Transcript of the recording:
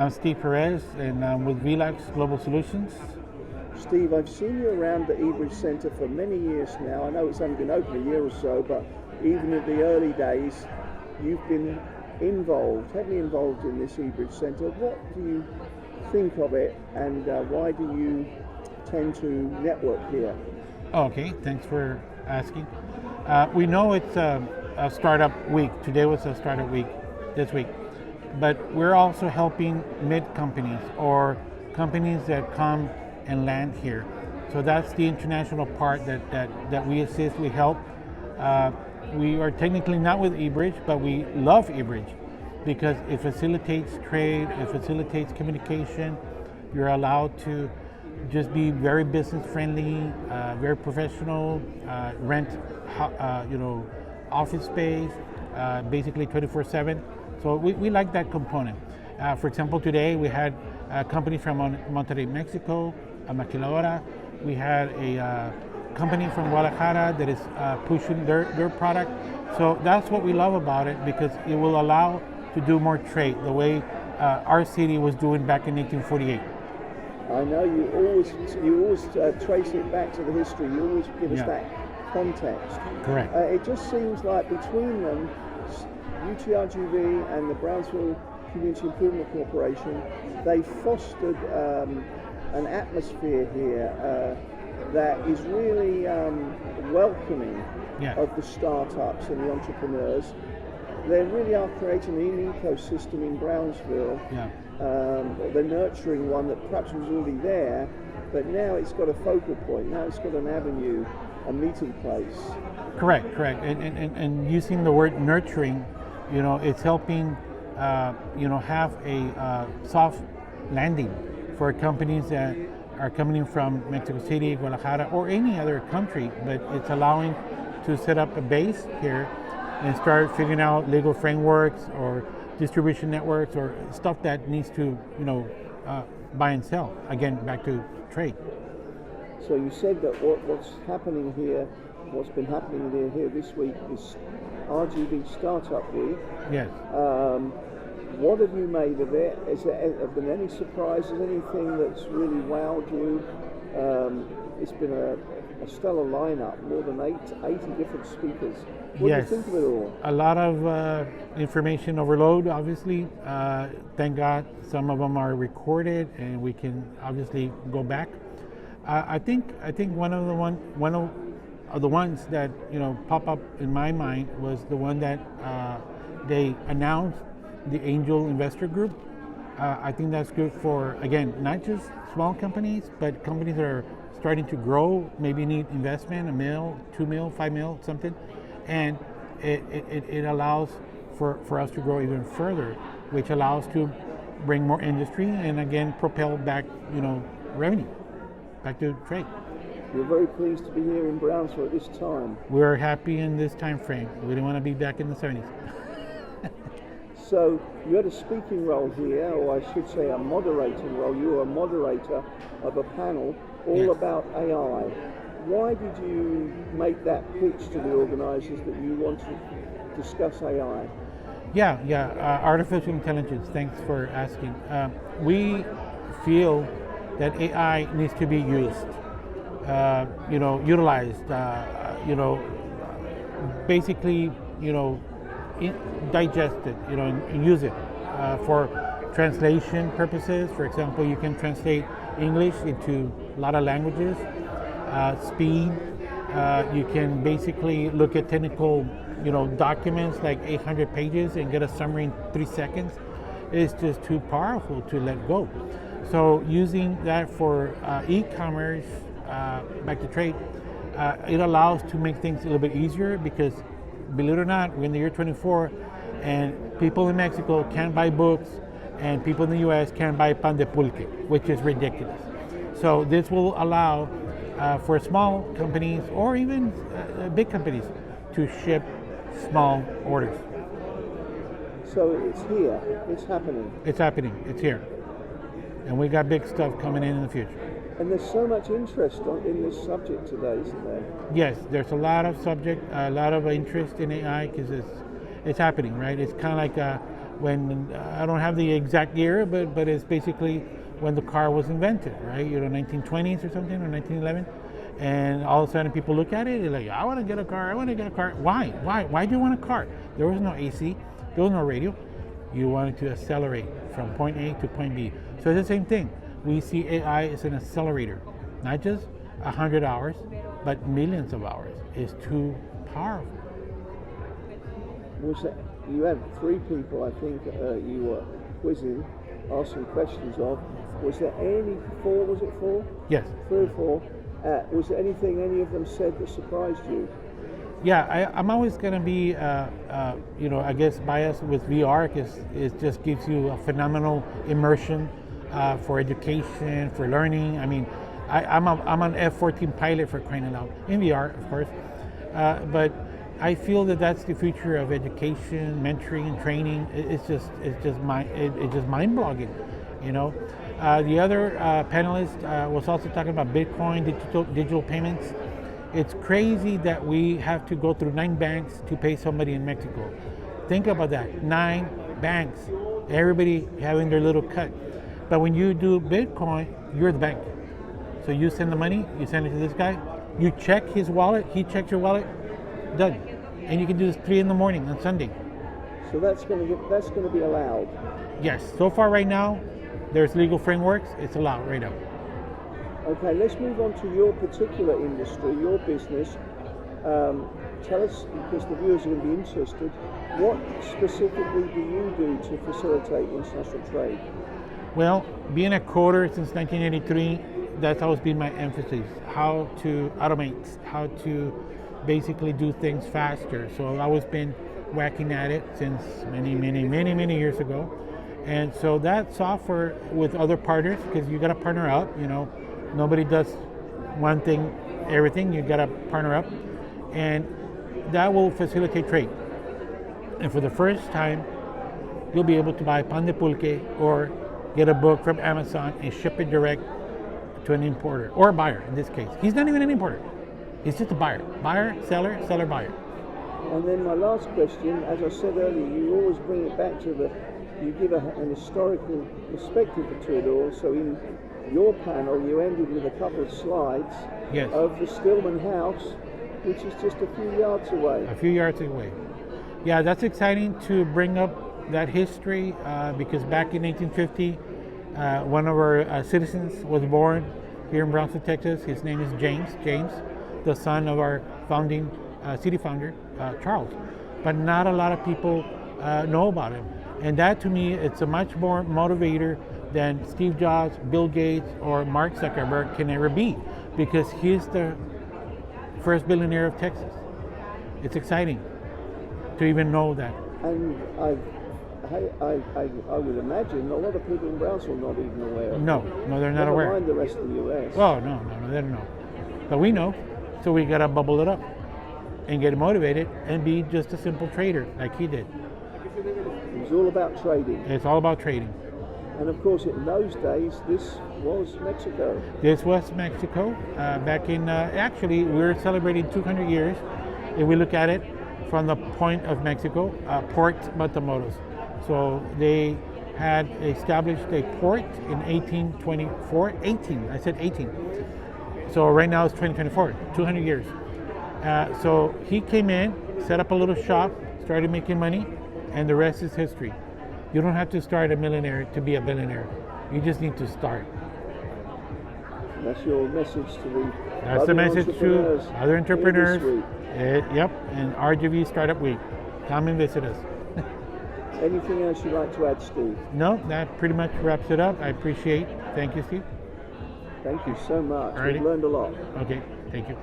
I'm Steve Perez, and I'm with Velox Global Solutions. Steve, I've seen you around the eBridge Centre for many years now. I know it's only been open a year or so, but even in the early days, you've been heavily involved in this eBridge Centre. What do you think of it, and why do you tend to network here? Okay, thanks for asking. We know it's a startup week. Today was a startup week, this week. But we're also helping mid-companies or companies that come and land here. So that's the international part that we assist, we help. We are technically not with eBridge, but we love eBridge because it facilitates trade, it facilitates communication. You're allowed to just be very business friendly, very professional, rent office space, basically 24/7. So we like that component. For example, today we had a company from Monterrey, Mexico, a maquiladora. We had a company from Guadalajara that is pushing their product. So that's what we love about it, because it will allow to do more trade the way our city was doing back in 1848. I know you always trace it back to the history. You always give us that context. Correct. It just seems like between them, RGV and the Brownsville Community Improvement Corporation, they fostered an atmosphere here that is really welcoming of the startups and the entrepreneurs. They really are creating an ecosystem in Brownsville. They're nurturing one that perhaps was already there, but now it's got a focal point. Now it's got an avenue, a meeting place. Correct. And using the word nurturing, it's helping, have a soft landing for companies that are coming from Mexico City, Guadalajara, or any other country, but it's allowing to set up a base here and start figuring out legal frameworks or distribution networks or stuff that needs to, buy and sell. Again, back to trade. So you said that what's happening here, what's been happening here this week is RGV StartUp Week. Yes. What have you made of it? Have there been any surprises, anything that's really wowed you? It's been a stellar lineup, more than 80 different speakers. What do you think of it all? A lot of information overload, obviously. Thank God some of them are recorded and we can obviously go back. I think one of the ones that pop up in my mind was the one that they announced, the angel investor group. I think that's good for, again, not just small companies, but companies that are starting to grow, maybe need investment, $1 million, $2 million, $5 million, something, and it allows for us to grow even further, which allows to bring more industry and again propel back revenue, back to trade. You're very pleased to be here in Brownsville at this time. We're happy in this time frame. We don't want to be back in the 70s. So you had a speaking role here, or I should say a moderating role. You were a moderator of a panel all about AI. Why did you make that pitch to the organizers that you want to discuss AI? Artificial intelligence, thanks for asking. We feel that AI needs to be used, utilized, basically, digested, and use it for translation purposes. For example, you can translate English into a lot of languages. Speed, you can basically look at technical, documents like 800 pages and get a summary in 3 seconds. It's just too powerful to let go. So using that for e-commerce, back to trade, it allows to make things a little bit easier because, believe it or not, we're in the year 24 and people in Mexico can't buy books and people in the US can't buy pan de pulque, which is ridiculous. So this will allow for small companies or even big companies to ship small orders. So it's here, it's happening. It's happening, it's here. And we got big stuff coming in the future. And there's so much interest in this subject today, isn't there? Yes, there's a lot of interest in AI because it's happening, right? It's kind of like when I don't have the exact year, but it's basically when the car was invented, right? 1920s or something, or 1911. And all of a sudden people look at it, they're like, I want to get a car, I want to get a car. Why do you want a car? There was no AC, there was no radio. You wanted to accelerate from point A to point B. So it's the same thing. We see AI as an accelerator, not just 100 hours, but millions of hours. It's too powerful. You had 3 people, I think, you were quizzing, asking questions of. Was there any 4, was it 4? Yes. 3 or 4. Was there anything any of them said that surprised you? Yeah, I'm always going to be, I guess, biased with VR because it just gives you a phenomenal immersion for education, for learning. I mean, I'm an F-14 pilot, for crying out loud, in VR, of course. But I feel that that's the future of education, mentoring, and training. It's just mind-boggling, you know. The other panelist was also talking about Bitcoin, digital payments. It's crazy that we have to go through 9 banks to pay somebody in Mexico. Think about that, 9 banks, everybody having their little cut. But when you do Bitcoin, you're the bank. So you send the money, you send it to this guy, you check his wallet, he checks your wallet, done. And you can do this 3 in the morning on Sunday. So that's going to be allowed? Yes, so far right now, there's legal frameworks, it's allowed right now. Okay, let's move on to your particular industry, your business. Tell us, because the viewers are going to be interested, what specifically do you do to facilitate international trade? Well, being a coder since 1983, that's always been my emphasis, how to automate, how to basically do things faster. So I've always been whacking at it since many years ago. And so that software with other partners, because you got to partner up, nobody does one thing, everything, you got to partner up, and that will facilitate trade. And for the first time, you'll be able to buy pan de pulque or get a book from Amazon and ship it direct to an importer or a buyer in this case. He's not even an importer, he's just a buyer. Buyer, seller, seller, buyer. And then my last question, as I said earlier, you always bring it back to you give an historical perspective to it all. So in your panel, you ended with a couple of slides of the Stillman House, which is just a few yards away. A few yards away. Yeah, that's exciting to bring up that history because back in 1850, one of our citizens was born here in Brownsville, Texas. His name is James, the son of our founding city founder, Charles. But not a lot of people know about him. And that, to me, it's a much more motivator than Steve Jobs, Bill Gates, or Mark Zuckerberg can ever be, because he's the first billionaire of Texas. It's exciting to even know that. And I would imagine a lot of people in Brownsville not even aware. No, they're not aware. Never mind the rest of the U.S. Oh, no, they don't know. But we know, so we gotta bubble it up and get motivated and be just a simple trader like he did. It was all about trading. It's all about trading. And of course, in those days, this was Mexico. This was Mexico. Back in, actually, we're celebrating 200 years. If we look at it from the point of Mexico, Port Matamoros. So they had established a port in 1824. 18, I said 18. So right now it's 2024, 200 years. So he came in, set up a little shop, started making money, and the rest is history. You don't have to start a millionaire to be a billionaire. You just need to start. And that's your message to the That's the message to other entrepreneurs. Yep, and RGV StartUp Week. Come and visit us. Anything else you'd like to add, Steve? No, that pretty much wraps it up. I appreciate it. Thank you, Steve. Thank you so much. Alrighty. We've learned a lot. Okay, thank you.